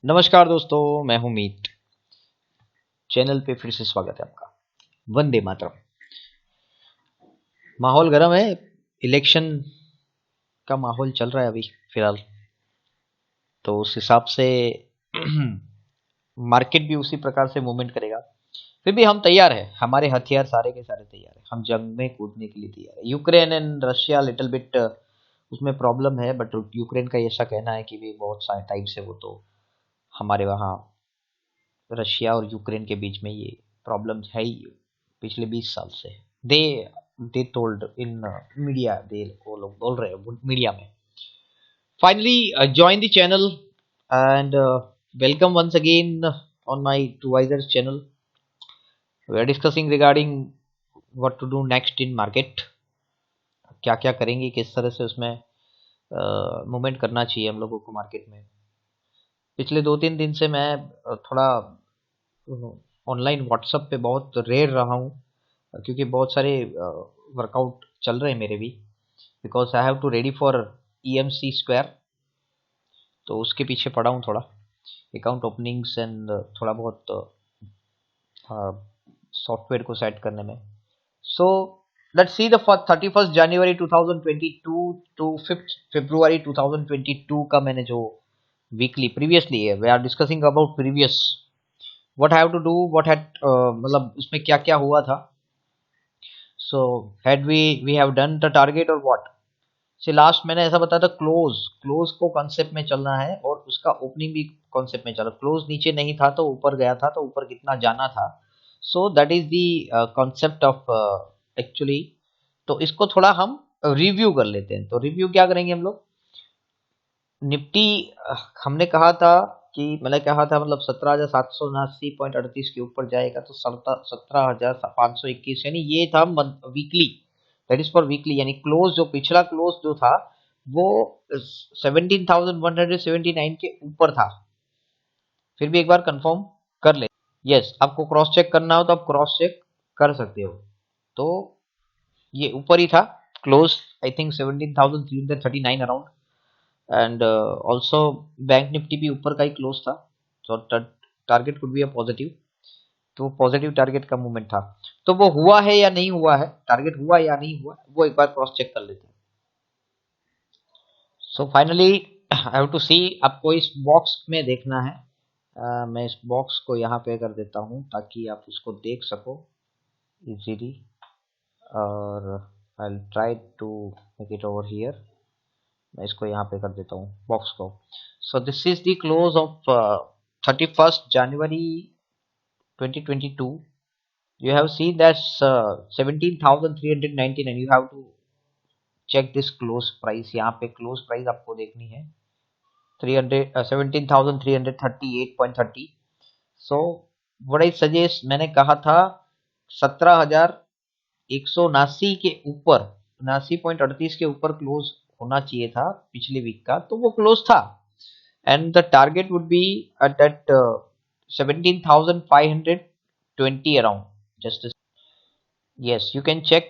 नमस्कार दोस्तों, मैं हूं मीत। चैनल पे फिर से स्वागत है आपका। वंदे मातरम। माहौल गर्म है। इलेक्शन का माहौल चल रहा है अभी फिलहाल, तो उस हिसाब से मार्केट भी उसी प्रकार से मूवमेंट करेगा। फिर भी हम तैयार हैं, हमारे हथियार सारे के सारे तैयार हैं, हम जंग में कूदने के लिए तैयार है। Ukraine and Russia little bit उसमें प्रॉब्लम है, बट यूक्रेन का ऐसा कहना है कि भी बहुत सारे टाइम से वो तो हमारे वहाँ रशिया और यूक्रेन के बीच में ये प्रॉब्लम है ही पिछले 20 साल से। दे दे टोल्ड इन मीडिया, दे वो लोग बोल रहे हैं मीडिया में। Finally join the channel and welcome once again on my Two Wisers channel. We are discussing regarding what to do next in market, क्या क्या करेंगे, किस तरह से उसमें मूवमेंट करना चाहिए हम लोगों को मार्केट में। पिछले 2-3 दिन से मैं थोड़ा ऑनलाइन व्हाट्सएप पे बहुत रेयर रहा हूँ, क्योंकि बहुत सारे वर्कआउट चल रहे हैं मेरे भी, because I have to ready for EMC square. तो उसके पीछे पड़ा हूँ थोड़ा, अकाउंट ओपनिंग्स एंड थोड़ा बहुत सॉफ्टवेयर को सेट करने में। So let's see the 31 January 2022 to 5 February 2022 का मैंने जो वीकली प्रीवियसली है, we are discussing about previous what have to do, what had मतलब उसमें क्या क्या हुआ था। So had we have done the target और व्हाट। से लास्ट मैंने ऐसा बताया था, क्लोज को कॉन्सेप्ट में चलना है और उसका ओपनिंग भी कॉन्सेप्ट में चला। क्लोज नीचे नहीं था तो ऊपर गया था, तो ऊपर कितना जाना था। सो that is the concept of actually. तो इसको थोड़ा हम रिव्यू कर लेते हैं। तो रिव्यू क्या करेंगे हम लोग। निफ्टी हमने कहा था कि मैंने कहा था मतलब 17,779.38 के ऊपर जाएगा तो 17,521, यानी ये था weekly, that is for weekly. यानी क्लोज जो पिछला क्लोज जो था वो 17,179 के ऊपर था। फिर भी एक बार कंफर्म कर ले। यस, आपको क्रॉस चेक करना हो तो आप क्रॉस चेक कर सकते हो। तो ये ऊपर ही था close, I think 17,339 around. And also bank Nifty भी ऊपर का ही क्लोज था, तो target could be a positive. तो पॉजिटिव टारगेट का मूवमेंट था। तो वो हुआ है या नहीं हुआ है, टारगेट हुआ या नहीं हुआ, वो एक बार क्रॉस चेक कर लेते हैं। So finally I have to see, आपको इस बॉक्स में देखना है। मैं इस बॉक्स को यहाँ पे कर देता हूँ ताकि आप उसको देख सको इजीली, और I will try to make it over here. मैं इसको यहाँ पे कर देता हूँ बॉक्स को। So this is the close of 31 January 2022. You have seen that's 17,399. You have to check this close price. यहाँ पे close price आपको देखनी है 17,338.30. So what I suggest, मैंने कहा था 17,179 के ऊपर, 79.38 के ऊपर क्लोज होना चाहिए था पिछले वीक का, तो वो क्लोज था। And the target would be at that 17,520 around. Just yes, you can check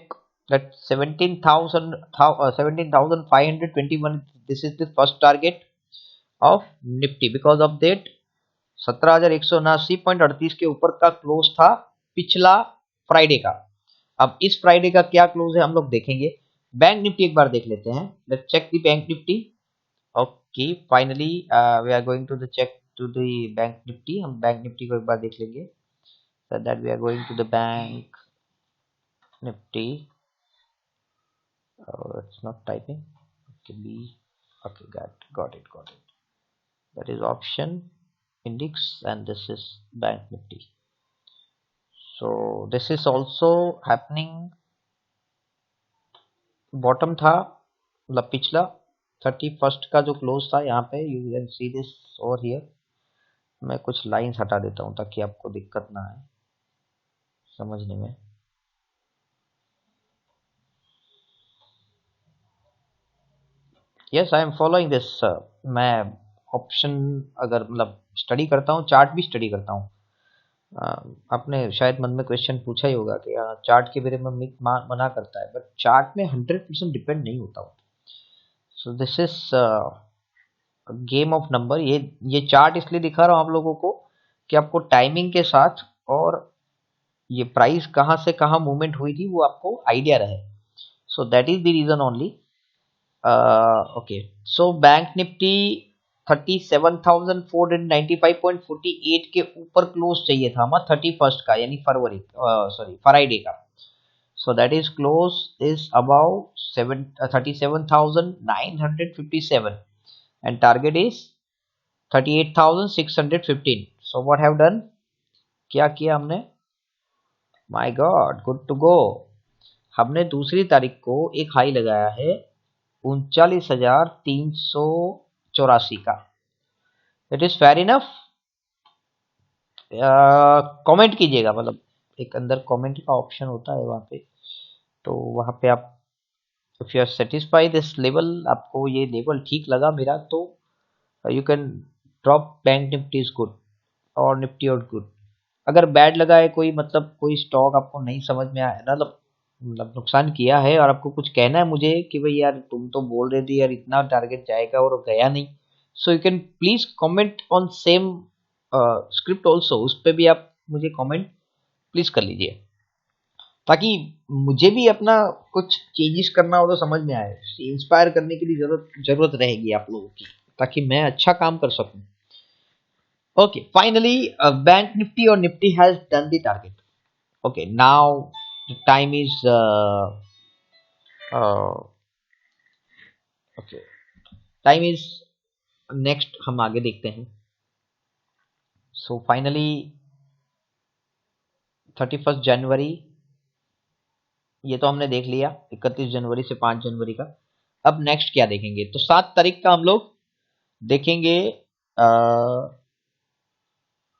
that 17,521. This is the first target of Nifty. Because of that 17,179.38 के ऊपर का क्लोज था पिछला फ्राइडे का। अब इस फ्राइडे का क्या क्लोज है हम लोग देखेंगे। बैंक निफ्टी एक बार देख लेते हैं। Let's check the bank Nifty. Okay, finally we are going to the check to the bank Nifty. हम बैंक निफ्टी को एक बार देख लेंगे। So that we are going to the bank nifty. Oh, it's not typing. Okay, B. Okay, got it. That is option index, and this is bank nifty. So this is also happening. Bottom था मतलब पिछला 31 का जो close था, यहाँ पे you can see this over here. मैं कुछ लाइंस हटा देता हूँ ताकि आपको दिक्कत ना आए समझने में। Yes, I am following this. मैं ऑप्शन अगर मतलब स्टडी करता हूँ, चार्ट भी स्टडी करता हूँ। आपने शायद मन में क्वेश्चन पूछा ही होगा कि चार्ट के बारे में मना करता है, बट चार्ट में 100% डिपेंड नहीं होता। सो this is game of number. ये चार्ट इसलिए दिखा रहा हूँ आप लोगों को कि आपको टाइमिंग के साथ और ये प्राइस कहाँ से कहाँ मूवमेंट हुई थी वो आपको आइडिया रहे। So that is the reason only. Okay, so bank Nifty 37,495.48 के ऊपर क्लोज चाहिए था हमारा 31st का, यानी फरवरी, सॉरी फ्राइडे का। सो that is close is about 37,957 and target is 38,615. So what have done? क्या किया हमने? My god, good to go. हमने दूसरी तारीख को एक हाई लगाया है 39,384 का। It is fair enough. Comment कीजिएगा, मतलब एक अंदर कमेंट का ऑप्शन होता है वहां पे, तो वहां पे आप if you are satisfy this level, आपको ये लेवल ठीक लगा मेरा, तो you can drop bank Nifty is good और निफ्टी और गुड। अगर बैड लगा है कोई, मतलब कोई स्टॉक आपको नहीं समझ में आया, मतलब नुकसान किया है और आपको कुछ कहना है मुझे कि भाई यार तुम तो बोल रहे थे यार इतना टारगेट जाएगा और गया नहीं, so you can please comment on same script also. उस पर भी आप मुझे कमेंट प्लीज कर लीजिए, ताकि मुझे भी अपना कुछ चेंजेस करना हो तो समझ में आए। इंस्पायर करने के लिए जरूरत रहेगी आप लोगों की, ताकि मैं अच्छा काम कर सकूं। Okay, finally, Bank Nifty or Nifty has done the target. Okay, now the time is uh, okay. Time is next. हम आगे देखते हैं. So finally, 31st जनवरी ये तो हमने देख लिया, 31 जनवरी से 5 जनवरी का। अब नेक्स्ट क्या देखेंगे? तो 7 तारीख का हम लोग देखेंगे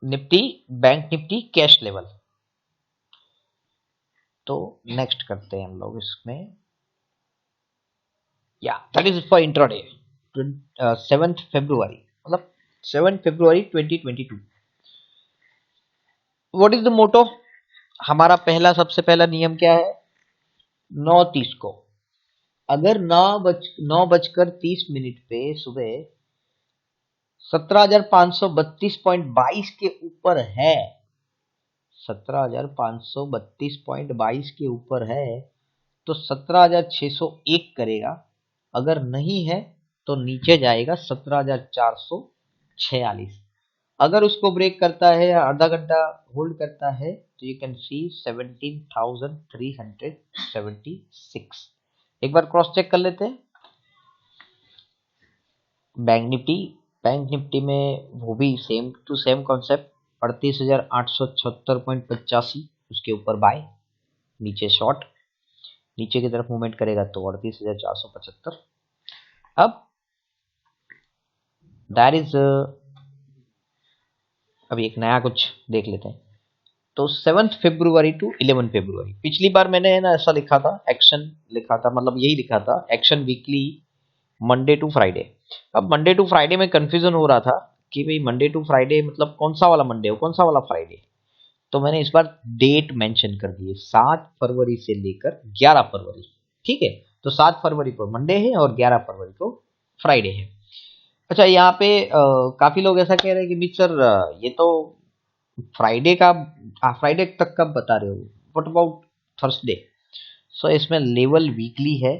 Nifty, bank Nifty cash level. तो नेक्स्ट करते हैं हम लोग इसमें, या that is for intraday 7th February, मतलब 7th February 2022। What is the motto? हमारा पहला सबसे पहला नियम क्या है? 9:30 को, अगर 9:30 पे सुबह 17,532.22 के ऊपर है, 17,532.22 के ऊपर है, तो 17,601 करेगा। अगर नहीं है तो नीचे जाएगा 17,446। अगर उसको ब्रेक करता है या आधा घंटा होल्ड करता है तो यू कैन सी 17,376। एक बार क्रॉस चेक कर लेते हैं। बैंक निफ्टी में वो भी सेम टू सेम कॉन्सेप्ट, 38,876.85 उसके ऊपर बाय, नीचे शॉर्ट, नीचे की तरफ मूवमेंट करेगा तो 38,475। अब दैट इज अभी एक नया कुछ देख लेते हैं। तो 7th February to 11th February, पिछली बार मैंने है ना ऐसा लिखा था, एक्शन लिखा था, मतलब यही लिखा था, action weekly Monday to Friday. अब मंडे टू फ्राइडे में कंफ्यूजन हो रहा था कि भाई मंडे टू फ्राइडे मतलब कौन सा वाला मंडे हो, कौन सा वाला फ्राइडे। तो मैंने इस बार डेट मेंशन कर दी है, 7 फरवरी से लेकर 11 फरवरी। ठीक है, तो 7 फरवरी को मंडे है और 11 फरवरी को फ्राइडे है। अच्छा, यहाँ पे काफी लोग ऐसा कह रहे हैं कि मिक्सर ये तो फ्राइडे का, फ्राइडे तक कब बता रहे हो, व्हाट अबाउट थर्सडे? सो इसमें लेवल वीकली है,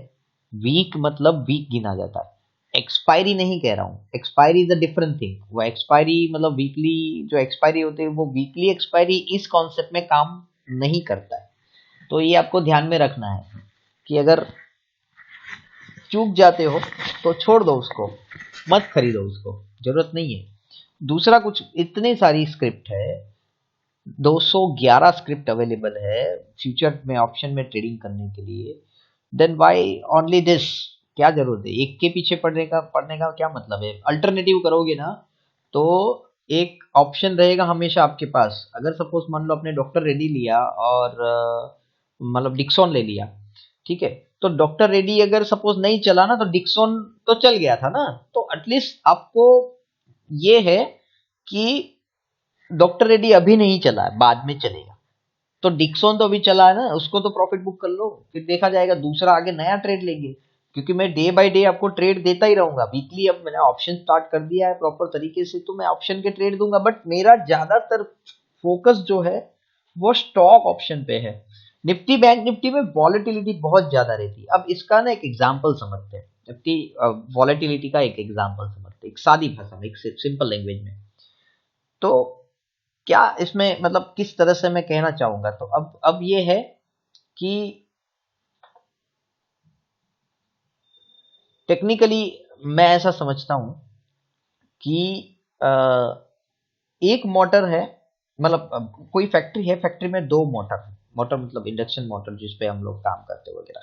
वीक मतलब वीक गिना जाता है, एक्सपायरी नहीं कह रहा हूँ, expiry is a different thing. वो एक्सपायरी मतलब वीकली जो एक्सपायरी होती है, वो वीकली एक्सपायरी इस कॉन्सेप्ट में काम नहीं करता है। तो ये आपको ध्यान में रखना है कि अगर चूक जाते हो तो छोड़ दो उसको, मत खरीदो उसको, जरूरत नहीं है। दूसरा कुछ इतनी सारी स्क्रिप्ट है, 211 स्क्रिप्ट अवेलेबल है फ्यूचर में, ऑप्शन में ट्रेडिंग करने के लिए। Then why only this? क्या जरूरत है एक के पीछे पढ़ने का क्या मतलब है? अल्टरनेटिव करोगे ना तो एक ऑप्शन रहेगा हमेशा आपके पास। अगर सपोज मान लो आपने डॉक्टर रेड्डी लिया और मतलब डिक्सॉन ले लिया, ठीक है, तो डॉक्टर रेड्डी अगर सपोज नहीं चला ना तो डिक्सॉन तो चल गया था ना। तो एटलीस्ट आपको ये है कि डॉक्टर रेड्डी अभी नहीं चला है, बाद में चलेगा। तो डिक्सॉन तो अभी चला है ना, उसको तो प्रॉफिट बुक कर लो, फिर देखा जाएगा, दूसरा आगे नया ट्रेड लेंगे। क्योंकि मैं डे बाय डे आपको ट्रेड देता ही रहूंगा। वीकली अब मैंने ऑप्शन स्टार्ट कर दिया है प्रॉपर तरीके से, तो मैं ऑप्शन के ट्रेड दूंगा, बट मेरा ज्यादातर फोकस जो है वो स्टॉक ऑप्शन पे है। निफ्टी बैंक निफ्टी में वॉलेटिलिटी बहुत ज्यादा रहती है। अब इसका ना एक एग्जांपल समझते हैं, निफ्टी वॉलेटिलिटी का एक एग्जांपल समझते हैं, एक सादी भाषा में, एक सिंपल लैंग्वेज में। तो क्या इसमें मतलब किस तरह से मैं कहना चाहूंगा, तो अब ये है कि टेक्निकली मैं ऐसा समझता हूं कि अ, एक मोटर है, मतलब कोई फैक्ट्री है, फैक्ट्री में दो मोटर है। मोटर मतलब इंडक्शन मोटर जिसपे हम लोग काम करते वगैरह,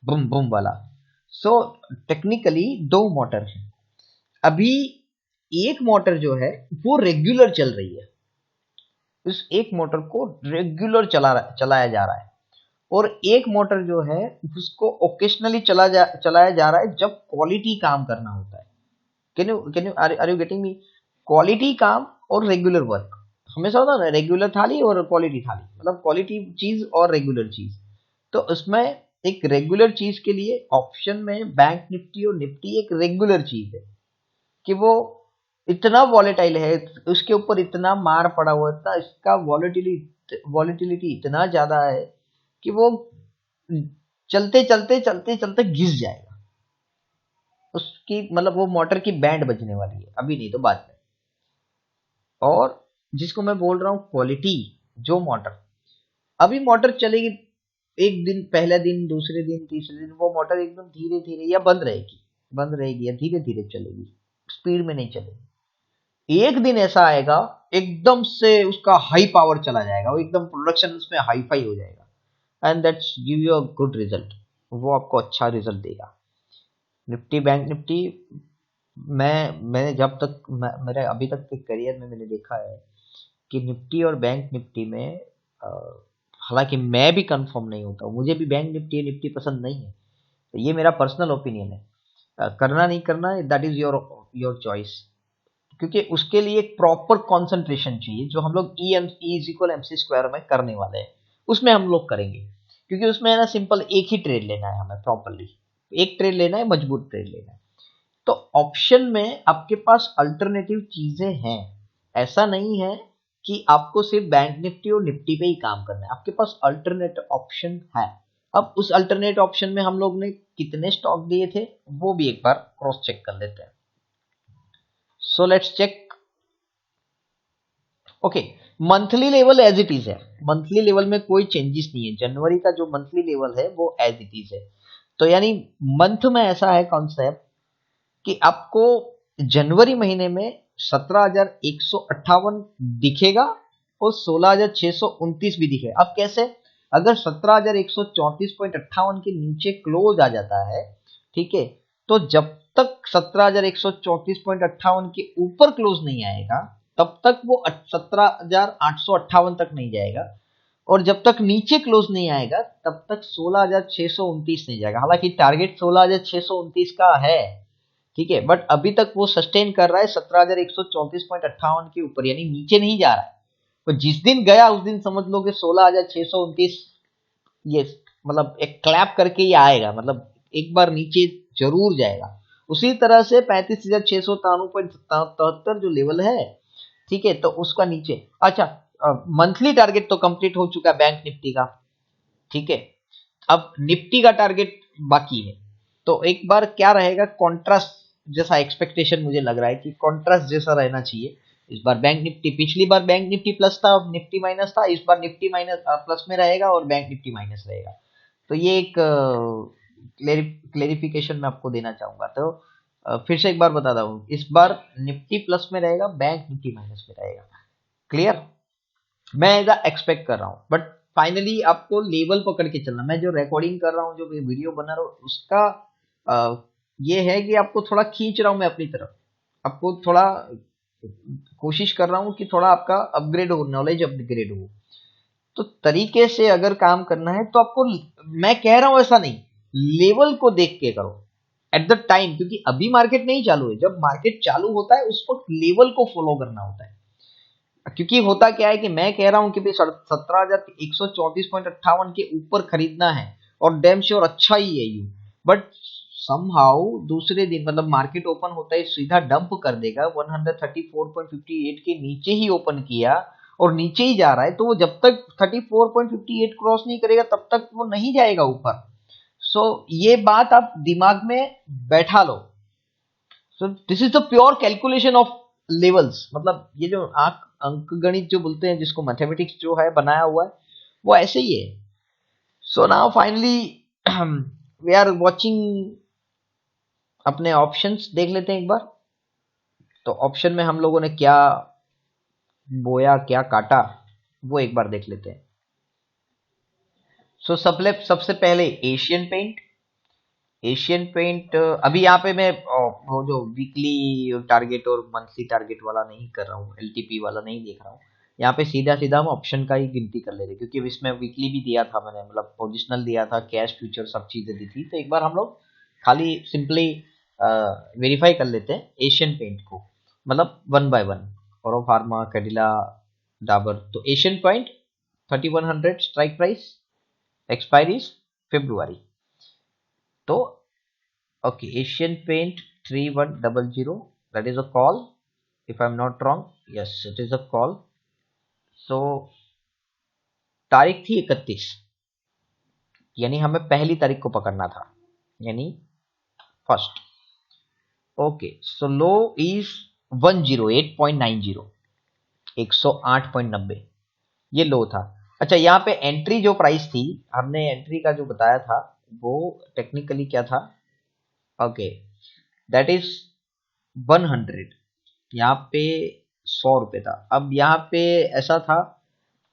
बुम बुम वाला। सो टेक्निकली दो मोटर है। अभी एक मोटर जो है वो रेगुलर चल रही है, उस एक मोटर को रेगुलर चलाया जा रहा है। और एक मोटर जो है उसको ओकेशनली चलाया जा रहा है जब क्वालिटी काम करना होता है। Can you are you getting me? Quality काम और रेगुलर वर्क हमेशा होता है ना, रेगुलर थाली और क्वालिटी थाली, मतलब क्वालिटी चीज और रेगुलर चीज। तो उसमें एक रेगुलर चीज के लिए ऑप्शन में बैंक निफ्टी और निफ्टी एक रेगुलर चीज है कि वो इतना वॉलेटाइल है, उसके ऊपर इतना मार पड़ा हुआ, इतना इसका वॉलेटिलिटी इतना ज्यादा है कि वो चलते चलते घिस जाएगा। उसकी मतलब वो मोटर की बैंड बजने वाली है, अभी नहीं तो बाद में। और जिसको मैं बोल रहा हूँ क्वालिटी, जो मोटर अभी मोटर चलेगी एक दिन, पहले दिन, दूसरे दिन, तीसरे दिन वो मोटर एकदम धीरे धीरे या बंद रहेगी या धीरे धीरे चलेगी, स्पीड में नहीं चलेगी। एक दिन ऐसा आएगा एकदम से उसका हाई पावर चला जाएगा, वो एकदम प्रोडक्शन उसमें हाई फाई हो जाएगा, and that's give you a good result, वो आपको अच्छा रिजल्ट देगा। निफ्टी बैंक निफ्टी, मैंने जब तक मेरे अभी तक के करियर में मैंने देखा है कि निफ्टी और बैंक निफ्टी में अ, हालांकि मैं भी कंफर्म नहीं होता हूँ, मुझे भी बैंक निफ्टी निफ्टी पसंद नहीं है, तो ये मेरा पर्सनल ओपिनियन है। करना नहीं करना that is your your choice, क्योंकि उसके लिए एक प्रॉपर कंसंट्रेशन चाहिए जो हम लोग E is equal M C square में करने वाले हैं, उसमें हम लोग करेंगे। क्योंकि उसमें है ना सिंपल एक ही ट्रेड लेना है हमें, प्रॉपरली एक ट्रेड लेना है, मजबूत ट्रेड लेना है। तो ऑप्शन में आपके पास अल्टरनेटिव चीजें हैं, ऐसा नहीं है कि आपको सिर्फ बैंक निफ्टी और निफ्टी पे ही काम करना है, आपके पास अल्टरनेट ऑप्शन है। अब उस अल्टरनेट ऑप्शन में हम लोग ने कितने स्टॉक दिए थे वो भी एक बार क्रॉस चेक कर लेते हैं। So let's check. Okay, monthly level as it is है, मंथली लेवल में कोई चेंजेस नहीं है। जनवरी का जो मंथली लेवल है वो एज इट इज है। तो यानी मंथ में ऐसा है कॉन्सेप्ट कि आपको जनवरी महीने में 17,158 दिखेगा और 16,629 भी दिखेगा। अब कैसे? अगर 17,134.58 के नीचे क्लोज आ जाता है, ठीक है, तो जब तक 17,134.58 के ऊपर क्लोज नहीं आएगा तब तक वो 17,858 तक नहीं जाएगा, और जब तक नीचे क्लोज नहीं आएगा तब तक 16,629 नहीं जाएगा। हालांकि टारगेट 16,629 का है, ठीक है, बट अभी तक वो सस्टेन कर रहा है 17,134.58 के ऊपर, यानी नीचे नहीं जा रहा है। तो जिस दिन गया उस दिन समझ लो कि 16,629 ये मतलब एक क्लैप करके ही आएगा, मतलब एक बार नीचे जरूर जाएगा। उसी तरह से 35,693.77 जो लेवल है, ठीक है, तो उसका नीचे। अच्छा, मंथली टारगेट तो कंप्लीट हो चुका है बैंक निफ्टी का, ठीक है। अब निफ्टी का टारगेट बाकी है, तो एक बार क्या रहेगा, कॉन्ट्रास्ट जैसा एक्सपेक्टेशन मुझे लग रहा है कि कॉन्ट्रास्ट जैसा रहना चाहिए इस बार बैंक निफ्टी। पिछली बार बैंक निफ्टी प्लस था, अब निफ्टी माइनस था, इस बार निफ्टी माइनस प्लस में रहेगा और बैंक निफ्टी माइनस रहेगा। तो ये एक क्लेरिफिकेशन मैं आपको देना चाहूंगा। तो फिर से एक बार बताता हूँ, इस बार निफ्टी प्लस में रहेगा, बैंक निफ्टी माइनस में रहेगा। क्लियर? मैं ऐसा एक्सपेक्ट कर रहा हूँ, बट फाइनली आपको लेवल पकड़ के चलना। मैं जो रिकॉर्डिंग कर रहा हूँ, जो वीडियो बना रहा हूँ, उसका ये है कि आपको थोड़ा खींच रहा हूँ मैं अपनी तरफ, आपको थोड़ा कोशिश कर रहा हूँ कि थोड़ा आपका अपग्रेड हो, नॉलेज अपग्रेड हो। तो तरीके से अगर काम करना है तो आपको, मैं कह रहा हूं ऐसा नहीं, लेवल को देख के करो एट द टाइम, क्योंकि अभी मार्केट नहीं चालू है। जब मार्केट चालू होता है उस वक्त लेवल को फॉलो करना होता है। क्योंकि होता क्या है कि मैं कह रहा हूं कि भाई 17,134.58 के ऊपर खरीदना है और डैम श्योर अच्छा ही है यू, बट समहाउ दूसरे दिन मतलब मार्केट ओपन होता है सीधा डंप कर देगा, 134.58 के नीचे ही ओपन किया और नीचे ही जा रहा है, तो वो जब तक 34.58 क्रॉस नहीं करेगा तब तक वो नहीं जाएगा ऊपर। सो ये बात आप दिमाग में बैठा लो। So this is the pure calculation of levels, मतलब ये जो अंक गणित जो बोलते हैं, जिसको मैथमेटिक्स जो है बनाया हुआ है, वो ऐसे ही है। So now finally we are watching, अपने ऑप्शंस देख लेते हैं एक बार। तो ऑप्शन में हम लोगों ने क्या बोया क्या काटा वो एक बार देख लेते हैं। सो सबसे पहले एशियन पेंट। एशियन पेंट अभी यहाँ पे मैं वो जो वीकली टारगेट और मंथली टारगेट वाला नहीं कर रहा हूँ, एलटीपी वाला नहीं देख रहा हूँ। यहाँ पे सीधा सीधा हम ऑप्शन का ही गिनती कर ले रहे, क्योंकि इसमें वीकली भी दिया था मैंने, मतलब पोजिशनल दिया था, कैश फ्यूचर सब चीजें दी थी। तो एक बार हम लोग खाली सिंपली वेरीफाई कर लेते हैं एशियन पेंट को, मतलब one by one. Auro pharma, Cadila, Dabur. तो Asian paint 3100 strike price, expiry February. तो okay, Asian Paint 3100, that is a call, if I'm not wrong. Yes, it is a call. So तारीख थी 31, यानी हमें पहली तारीख को पकड़ना था, यानी first. Okay, so low is 108.90, 108.90 ये लो था। अच्छा, यहाँ पे एंट्री जो प्राइस थी, हमने एंट्री का जो बताया था वो टेक्निकली क्या था, ओके, दैट इज 100, यहाँ पे 100 रुपये था। अब यहाँ पे ऐसा था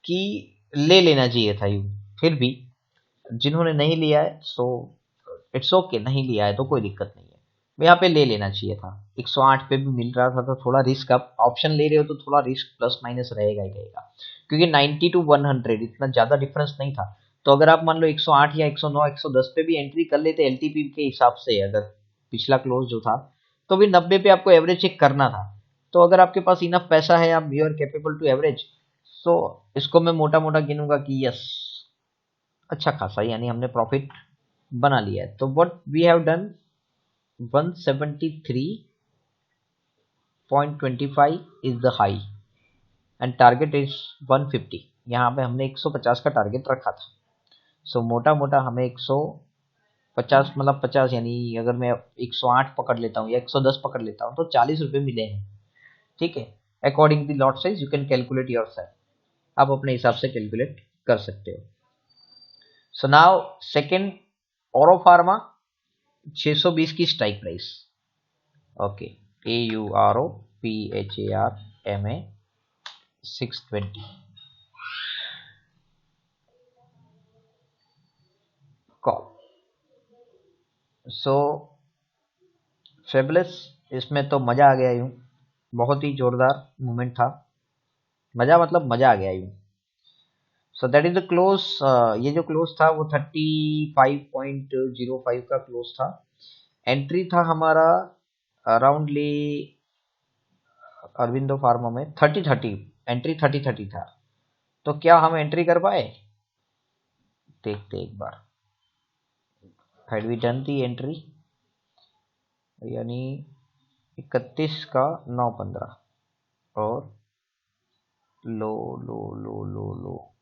कि ले लेना चाहिए था यूं, फिर भी जिन्होंने नहीं लिया है सो इट्स ओके, नहीं लिया है तो कोई दिक्कत नहीं है, यहाँ पे ले लेना चाहिए था। 108 पे भी मिल रहा था, तो थोड़ा रिस्क, आप ऑप्शन ले रहे हो तो थोड़ा रिस्क प्लस माइनस रहेगा ही रहेगा, क्योंकि 90 to 100 इतना ज्यादा डिफरेंस नहीं था। तो अगर आप मान लो 108 या 109 110 पे भी एंट्री कर लेते एलटीपी के हिसाब से, अगर पिछला क्लोज जो था, तो भी 90 पे आपको एवरेज चेक करना था। तो अगर आपके पास इनफ पैसा है, आप you are capable to average, so इसको मैं मोटा मोटा गिनूंगा कि यस, अच्छा खासा, यानी हमने प्रॉफिट बना लिया है। तो what we have done, 173.25 is the high and target is 150। यहाँ पे हमने 150 का टारगेट रखा था। सो मोटा मोटा हमें 150 मतलब 50, यानी अगर मैं 108 पकड़ लेता हूँ या 110 पकड़ लेता हूँ तो 40 रुपये मिले हैं। ठीक है, according the lot size you can calculate ourself, आप अपने हिसाब से कैलकुलेट कर सकते हो। So now second, Auro Pharma 620 की strike price, okay, AUROPHARMA 620 call. So fabulous, इसमें तो मजा आ गया यूं, बहुत ही जोरदार मूवमेंट था, मजा मतलब मजा आ गया यूं। सो दैट इज द क्लोज, ये जो क्लोज था वो 35.05 का क्लोज था। एंट्री था हमारा अराउंडली अरविंदो फार्मा में 30-30, एंट्री 30-30 था। तो क्या हम एंट्री कर पाए, देखते एक बार। Had we done the entry, यानी 31 का 9-15 और लो लो लो लो लो,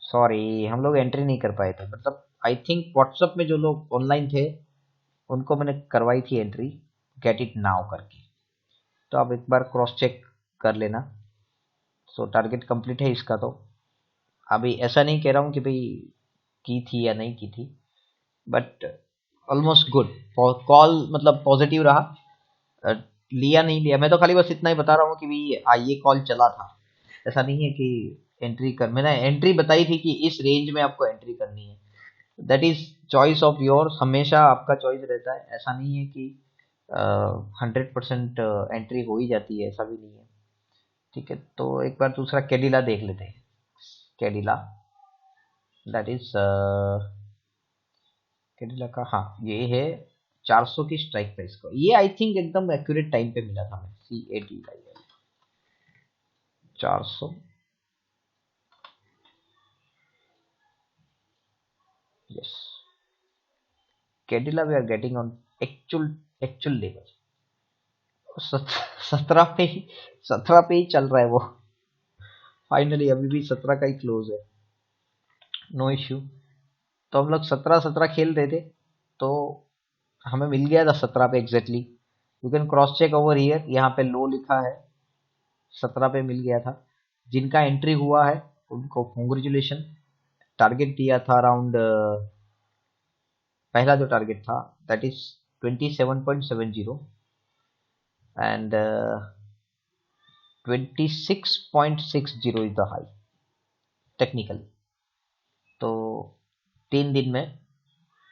सॉरी हम लोग एंट्री नहीं कर पाए थे, मतलब आई थिंक व्हाट्सएप में जो लोग ऑनलाइन थे उनको मैंने करवाई थी एंट्री, गेट इट नाउ करके। तो आप एक बार क्रॉस चेक कर लेना। सो टारगेट कंप्लीट है इसका। तो अभी ऐसा नहीं कह रहा हूँ कि भाई की थी या नहीं की थी, बट ऑलमोस्ट गुड, कॉल मतलब पॉजिटिव रहा। लिया नहीं लिया, मैं तो खाली बस इतना ही बता रहा हूँ कि भाई ये कॉल चला था, ऐसा नहीं है कि एंट्री कर, मैंने एंट्री बताई थी कि इस रेंज में आपको एंट्री करनी है, that is choice of yours, हमेशा आपका चॉइस रहता है, ऐसा नहीं है कि 100% एंट्री हो ही जाती है, ऐसा भी नहीं है। ठीक है, तो एक बार दूसरा कैडिला देख लेते हैं। कैडिला, दैट इज कैडिला का, हाँ ये है 400 की स्ट्राइक प्राइस को, ये आई थिंक एकदम एक्यूरेट टाइम पे मिला था हमें, CADIL 400। Yes, Cadila we are getting on actual level. 17 पे ही चल रहा है वो। फाइनली अभी भी 17 का ही क्लोज है, नो इश्यू। तो हम लोग 17 खेल रहे थे, तो हमें मिल गया था 17 पे exactly. You can cross check over here, यहाँ पे लो लिखा है, 17 पे मिल गया था। जिनका एंट्री हुआ है उनको कॉन्ग्रेचुलेशन। टारगेट दिया था अराउंड, पहला जो टारगेट था that is 27.70 and 26.60 is the high technically. तो 3 दिन में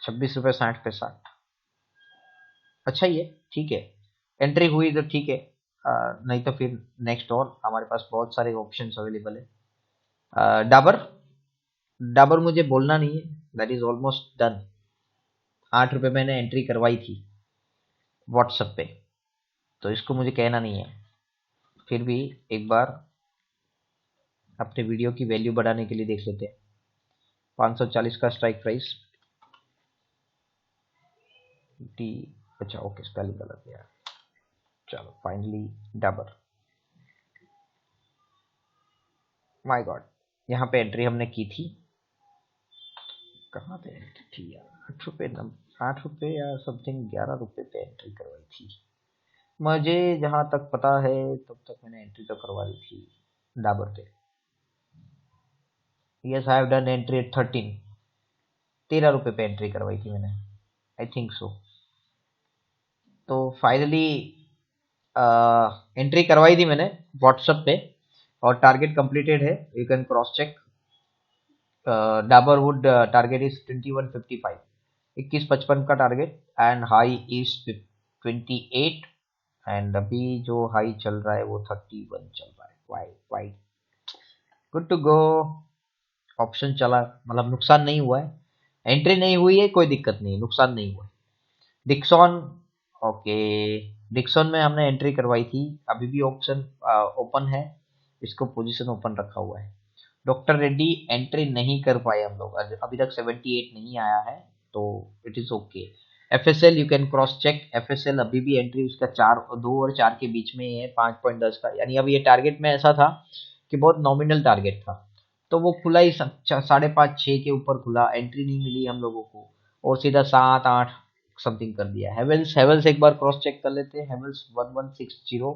26 रुपये 60 पैसा, अच्छा ही है, ठीक है। एंट्री हुई तो ठीक है, नहीं तो फिर नेक्स्ट और हमारे पास बहुत सारे ऑप्शंस अवेलेबल है। डाबर, डाबर मुझे बोलना नहीं है, दैट इज ऑलमोस्ट डन। 8 रुपये मैंने एंट्री करवाई थी व्हाट्सएप पे, तो इसको मुझे कहना नहीं है। फिर भी एक बार अपने वीडियो की वैल्यू बढ़ाने के लिए देख लेते हैं। 540 का स्ट्राइक प्राइस टी, अच्छा ओके, स्पेलिंग गलत है यार। चलो फाइनली डाबर, माय गॉड, यहाँ पे एंट्री हमने की थी, कहाँ पे एंट्री थी यार? 8 रुपये, 8 रुपये या समथिंग 11 रुपये पे एंट्री करवाई थी मुझे, जहाँ तक पता है तब तक मैंने एंट्री तो करवा दी थी डाबर पे। Yes, I have done entry eight 13 रुपये पे एंट्री करवाई थी मैंने, आई थिंक सो। तो फाइनली एंट्री करवाई थी मैंने व्हाट्सएप पे और टारगेट कंप्लीटेड है, you can cross check. Dabur would target is 2155, 2155 का target and high is 28 and अभी जो हाई चल रहा है वो 31 चल रहा है। White white, good to go. Option चला, मतलब नुकसान नहीं हुआ है, एंट्री नहीं हुई है, कोई दिक्कत नहीं, नुकसान नहीं हुआ है। डिक्सॉन, ओके, डिक्सॉन में हमने एंट्री करवाई थी, अभी भी ऑप्शन ओपन है, इसको पोजीशन ओपन रखा हुआ है। डॉक्टर रेड्डी एंट्री नहीं कर पाए हम लोग, अभी तक 78 नहीं आया है, तो it is okay. FSL you can cross check, FSL अभी भी एंट्री उसका 2 और 4 के बीच में ही है, 5.10 का, यानी अब ये टारगेट में ऐसा था कि बहुत नॉमिनल टारगेट था, तो वो खुला ही 5.5-6 के ऊपर खुला, एंट्री नहीं मिली हम लोगों को, और सीधा 7-8 समथिंग कर दिया। हेवल्स, हेवल्स एक बार क्रॉस चेक कर लेते हैं। हेवल्स 1160,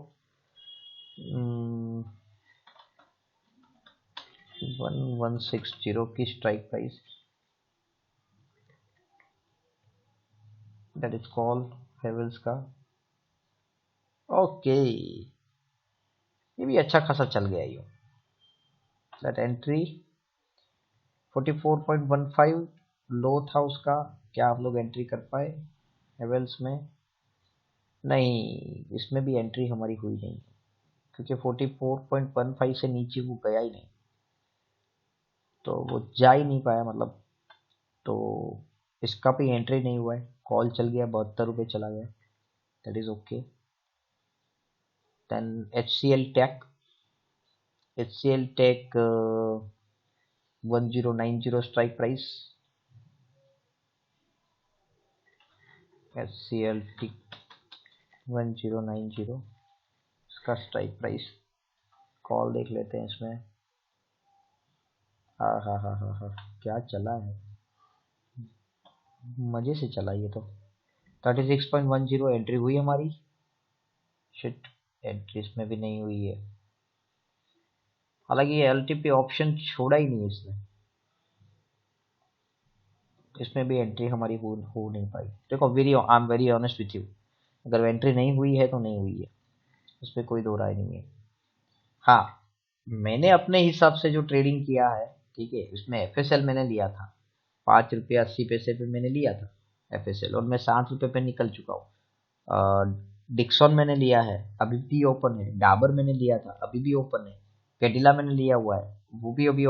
1160 की strike price, that is call Havells का। ओके, ये भी अच्छा खासा चल गया ये। दैट एंट्री 44.15 लो था उसका, क्या आप लोग एंट्री कर पाए हेवल्स में? नहीं, इसमें भी एंट्री हमारी हुई नहीं, क्योंकि 44.15 से नीचे वो गया ही नहीं, तो वो जा ही नहीं पाया मतलब, तो इसका भी एंट्री नहीं हुआ है, कॉल चल गया, 72 रुपये चला गया, that is okay. Then HCL tech, HCL tech 1090 strike price, HCL tech 1090 इसका स्ट्राइक प्राइस, कॉल देख लेते हैं इसमें। हाँ हाँ हाँ हाँ हाँ, क्या चला है, मजे से चला ये तो। 36.10 एंट्री हुई हमारी, शिट, एंट्री इसमें भी नहीं हुई है, हालांकि ये LTP ऑप्शन छोड़ा ही नहीं इसने, इसमें भी एंट्री हमारी हो नहीं पाई। देखो, I am very honest with you, अगर एंट्री नहीं हुई है तो नहीं हुई है, इस पर कोई दो राय नहीं है। हाँ, मैंने अपने हिसाब से जो ट्रेडिंग किया है, ठीक है, उसमें FSL मैंने लिया था, 5 रुपये 80 पैसे पे मैंने लिया था FSL, और मैं 7 रुपये पे निकल चुका हूँ। डिक्सन मैंने लिया है, अभी भी ओपन है। डाबर मैंने लिया था, अभी भी ओपन है। कैडिला मैंने लिया हुआ है, वो भी अभी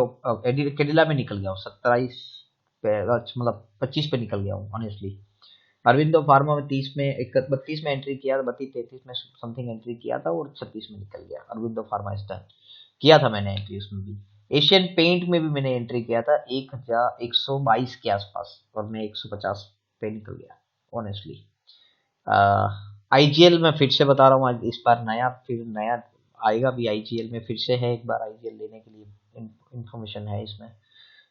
कैडिला में निकल गया हूँ 27 पे, मतलब 25 पे निकल गया हूँ ऑनेस्टली। अरविंदो फार्मा में 30 में 32 में एंट्री किया, 32-33 में समथिंग एंट्री किया था और 36 में निकल गया। अरविंदो फार्मा इस टाइम किया था मैंने एंट्री उसमें भी, एशियन पेंट में भी मैंने एंट्री किया था 1122 के आसपास और मैं 150 पे निकल गया ऑनेस्टली। आईजीएल में फिर से बता रहा हूँ, आज इस बार नया आएगा भी। आईजीएल में फिर से है, एक बार आईजीएल लेने के लिए इंफॉर्मेशन है इसमें।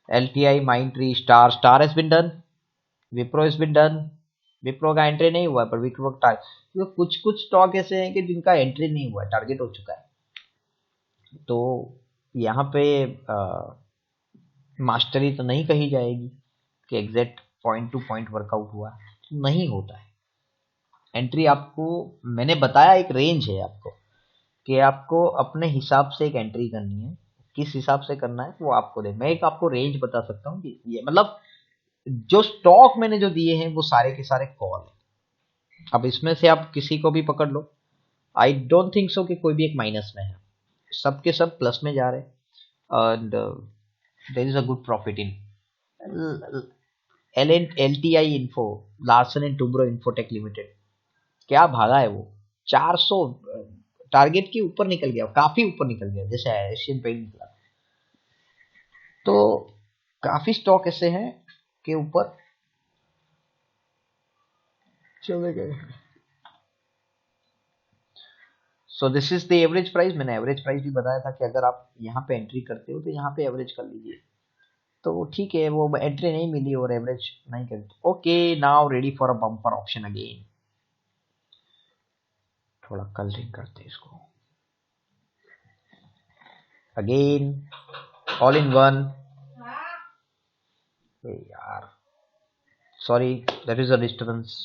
LTI, Mindtree, star has been done, Wipro has been done. Wipro का एंट्री नहीं हुआ पर विप्रो तो कुछ कुछ स्टॉक ऐसे हैं कि जिनका एंट्री नहीं हुआ है, टारगेट हो चुका है। तो यहाँ पे मास्टरी तो नहीं कही जाएगी कि exact point two point workout हुआ, नहीं होता है। एंट्री आपको मैंने बताया, एक रेंज है आपको कि आपको अपने हिसाब से एक एंट्री करनी है, किस हिसाब से करना है वो आपको दे। मैं एक आपको रेंज बता सकता हूँ कि ये मतलब जो स्टॉक मैंने जो दिए हैं वो सारे के सारे कॉल है। अब इसमें से आप किसी को भी पकड़ लो, आई डोंट थिंक सो कि कोई भी एक माइनस में है, सब के सब प्लस में जा रहे हैं। And there is a good profit in L T I info, Larsen and Toubro Infotech limited. क्या भागा है वो, 400 टारगेट के ऊपर निकल गया, काफी ऊपर निकल गया, जैसे एशियन पेंट निकला। तो काफी स्टॉक ऐसे हैं के ऊपर चले गए। सो this is the average price. मैंने एवरेज प्राइस भी बताया था कि अगर आप यहाँ पे एंट्री करते हो तो यहाँ पे एवरेज कर लीजिए। तो ठीक है, वो एंट्री नहीं मिली और एवरेज नहीं करी। Okay, now ready for a bumper option again. थोड़ा कलरिंग करते हैं इसको अगेन, ऑल इन वन। यार sorry, that is a disturbance.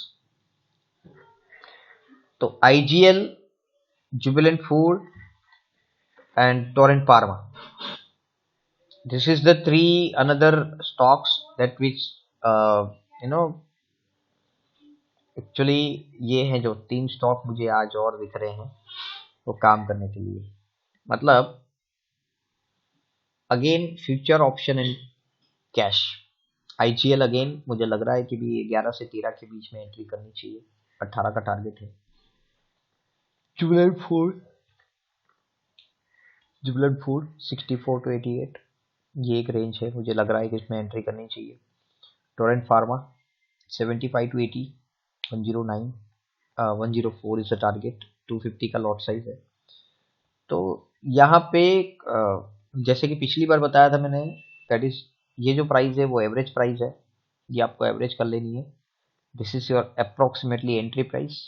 तो IGL, Jubilant food and Torrent Parma. This is the three another stocks that which you know actually ये हैं जो तीन स्टॉक मुझे आज और दिख रहे हैं वो काम करने के लिए। मतलब again future option and cash. IGL again मुझे लग रहा है कि भी 11 से 13 के बीच में एंट्री करनी चाहिए, 18 का टारगेट है। जुबिलेंट फूड 64 to 88, ये एक रेंज है, मुझे लग रहा है कि इसमें एंट्री करनी चाहिए। Torrent pharma 75 to 80, 109, 104 is the target, 250 का लॉट साइज है। तो यहाँ पे जैसे कि पिछली बार बताया था मैंने, दैट इज ये जो प्राइस है वो एवरेज प्राइस है, ये आपको एवरेज कर लेनी है। This is your approximately entry price.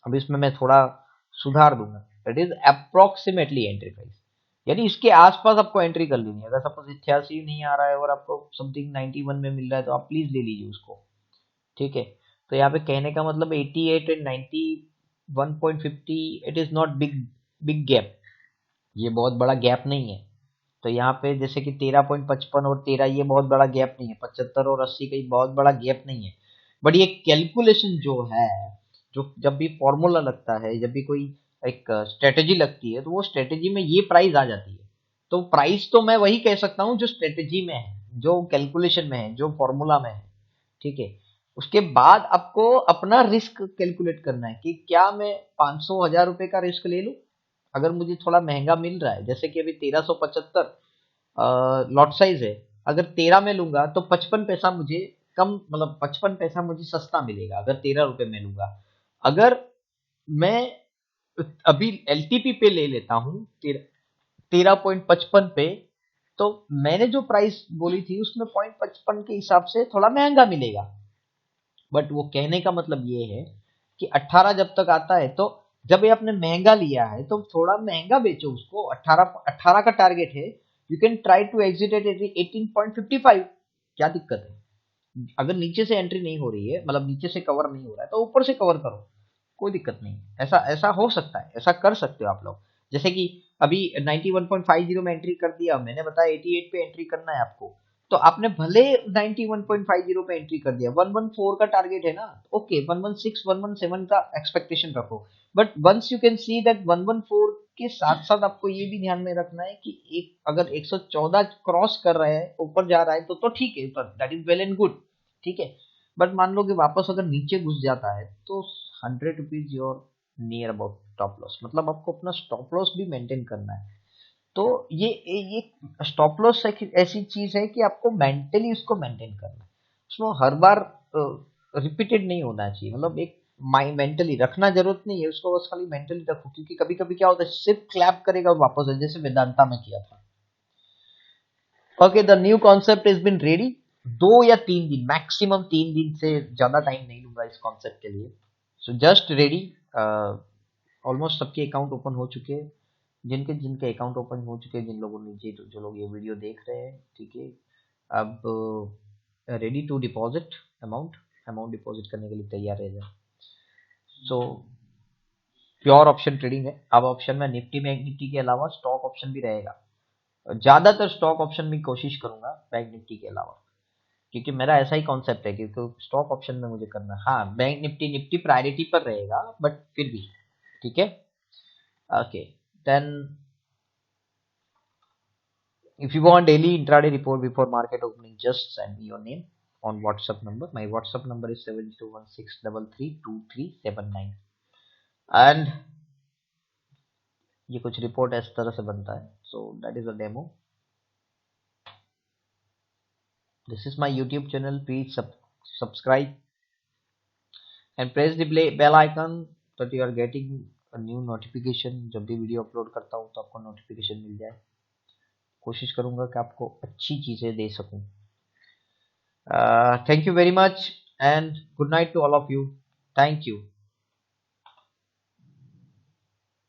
अब इसमें मैं थोड़ा सुधार दूंगा, that is approximately entry price, यानी इसके आसपास आपको एंट्री कर लेनी है। अगर सपोज 88 नहीं आ रहा है और आपको समथिंग 91 में मिल रहा है तो आप प्लीज ले लीजिए उसको, ठीक है। तो यहाँ पे कहने का मतलब 88 and 91.50, it is not big big gap, ये बहुत बड़ा गैप नहीं है। तो यहाँ पे जैसे कि 13.55 और 13, ये बहुत बड़ा गैप नहीं है। 75 और 80 का बहुत बड़ा गैप नहीं है। बट ये कैलकुलेशन जो है, जो जब भी फॉर्मूला लगता है, जब भी कोई एक स्ट्रेटेजी लगती है, तो वो स्ट्रेटेजी में ये प्राइस आ जाती है। तो प्राइस तो मैं वही कह सकता हूँ जो स्ट्रेटेजी में है, जो कैलकुलेशन में है, जो फॉर्मूला में है, ठीक है। उसके बाद आपको अपना रिस्क कैलकुलेट करना है कि क्या मैं 500 1000 रुपए का रिस्क ले लूं अगर मुझे थोड़ा महंगा मिल रहा है। जैसे कि अभी 1375 लॉट साइज है, अगर 13 में लूंगा तो 55 पैसा मुझे कम, मतलब 55 पैसा मुझे सस्ता मिलेगा अगर 13 रुपए में लूंगा। अगर मैं अभी एलटीपी पे ले लेता हूँ 13.55 पे, तो मैंने जो प्राइस बोली थी उसमें 0.55 के हिसाब से थोड़ा महंगा मिलेगा। बट वो कहने का मतलब ये है कि 18 जब तक आता है, तो जब ये आपने महंगा लिया है तो थोड़ा महंगा बेचो उसको। 18 का टारगेट है, you can try to exit at 18.55, क्या दिक्कत है। अगर नीचे से एंट्री नहीं हो रही है, मतलब नीचे से कवर नहीं हो रहा है, तो ऊपर से कवर करो, कोई दिक्कत नहीं। ऐसा ऐसा हो सकता है, ऐसा कर सकते हो आप लोग। जैसे कि अभी 91.50 में एंट्री कर दिया, मैंने बताया 88 पे एंट्री करना है आपको, तो आपने भले 91.50 पे एंट्री कर दिया, 114 का टारगेट है ना, ओके 116 117 का एक्सपेक्टेशन रखो। But once you can see that 114 के साथ साथ आपको ये भी ध्यान में रखना है कि एक अगर 114 क्रॉस कर रहा है, ऊपर जा रहा है, तो ठीक है, that is well and good, ठीक है। बट मान लो कि वापस अगर नीचे घुस जाता है तो 100 rupees your near about stop loss, मतलब आपको अपना स्टॉप लॉस भी मेंटेन करना है। तो ये स्टॉप लॉस ऐसी चीज है कि आपको मेंटली उसको मेंटेन करना है, उसमें हर बार रिपीटेड नहीं होना चाहिए, मतलब एक माइंड मेंटली रखना जरूरत नहीं है उसको, बस खाली मेंटली रखो, क्योंकि कभी कभी क्या होता है सिर्फ क्लैप करेगा और वापस है, जैसे वेदांता में किया था। Okay, the new concept is been ready. 2 या 3 दिन, मैक्सिमम 3 दिन से ज्यादा टाइम नहीं लूंगा इस कॉन्सेप्ट के लिए। So just ready. ऑलमोस्ट सबके अकाउंट ओपन हो चुके हैं, जिनके जिनके अकाउंट ओपन हो चुके हैं, जिन लोगों ने जो लोग ये वीडियो देख रहे हैं, ठीक है। अब ready to deposit amount, amount deposit करने के लिए तैयार रह जाए। सो प्योर ऑप्शन ट्रेडिंग है। अब ऑप्शन में निफ्टी बैंक निफ्टी के अलावा स्टॉक ऑप्शन भी रहेगा, ज्यादातर स्टॉक ऑप्शन में कोशिश करूंगा बैंक निफ्टी के अलावा, क्योंकि मेरा ऐसा ही कॉन्सेप्ट है, क्योंकि स्टॉक ऑप्शन में मुझे करना है। हाँ, बैंक निफ्टी निफ्टी प्रायोरिटी पर रहेगा, बट फिर भी ठीक है। Okay, then if you want daily intraday report before market opening, just send me your name on WhatsApp number. My WhatsApp number is 7216332379, and ये कुछ रिपोर्ट इस तरह से बनता है। So that is a demo. This is my YouTube channel. Please subscribe and press the bell icon that you are getting a new notification। जब भी video upload करता हूँ तो आपको नोटिफिकेशन मिल जाए। कोशिश करूंगा कि आपको अच्छी चीजें दे सकूं। Thank you very much and good night to all of you. Thank you.